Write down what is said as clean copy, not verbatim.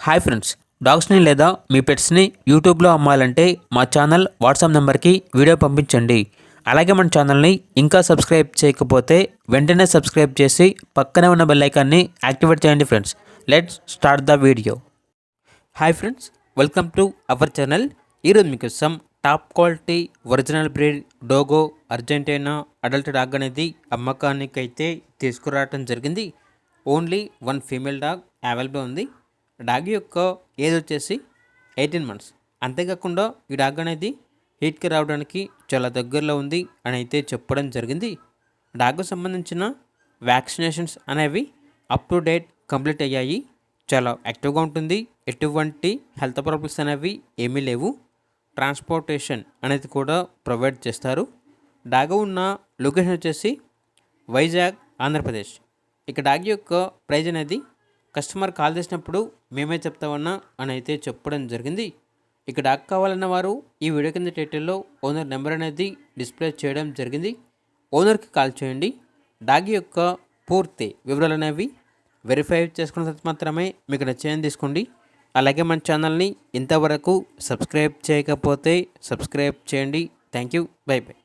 Hi friends, డాగ్స్ని లేదా మీ పెట్స్ని యూట్యూబ్లో అమ్మాలంటే మా ఛానల్ వాట్సాప్ నెంబర్కి వీడియో పంపించండి. అలాగే మన ఛానల్ని ఇంకా సబ్స్క్రైబ్ చేయకపోతే వెంటనే సబ్స్క్రైబ్ చేసి పక్కనే ఉన్న బెల్ ఐకాన్ని యాక్టివేట్ చేయండి friends. Let's start the video. Hi friends, welcome to our channel. ఈరోజు మీకోసం top quality original breed Dogo Argentina adult dog అనేది అమ్మకానికి అయితే తీసుకురావడం జరిగింది. Only one female dog available ఉంది. డాగ్ యొక్క ఏజ్ వచ్చేసి 18 months. అంతేకాకుండా ఈ డాగ్ అనేది హీట్కి రావడానికి చాలా దగ్గరలో ఉంది అని అయితే చెప్పడం జరిగింది. డాగ్కు సంబంధించిన వ్యాక్సినేషన్స్ అనేవి అప్ టు డేట్ కంప్లీట్ అయ్యాయి. చాలా యాక్టివ్గా ఉంటుంది. ఎటువంటి హెల్త్ ప్రాబ్లమ్స్ అనేవి ఏమీ లేవు. ట్రాన్స్పోర్టేషన్ అనేది కూడా ప్రొవైడ్ చేస్తారు. డాగ్ ఉన్న లొకేషన్ వచ్చేసి వైజాగ్, ఆంధ్రప్రదేశ్. ఇక డాగ్ యొక్క ప్రైజ్ అనేది కస్టమర్ కాల్ చేసినప్పుడు మేమే చెప్తామన్నా అని అయితే చెప్పడం జరిగింది. ఇక డాగ్ కావాలన్న వారు ఈ వీడియో కింద టైటిల్లో ఓనర్ నెంబర్ అనేది డిస్ప్లే చేయడం జరిగింది. ఓనర్కి కాల్ చేయండి. డాగ్ యొక్క పూర్తి వివరాలు అనేవి వెరిఫై చేసుకున్న తర్వాత మాత్రమే మీకు నచ్చేయని తీసుకోండి. అలాగే మన ఛానల్ని ఇంతవరకు సబ్స్క్రైబ్ చేయకపోతే సబ్స్క్రైబ్ చేయండి. Thank you. By by.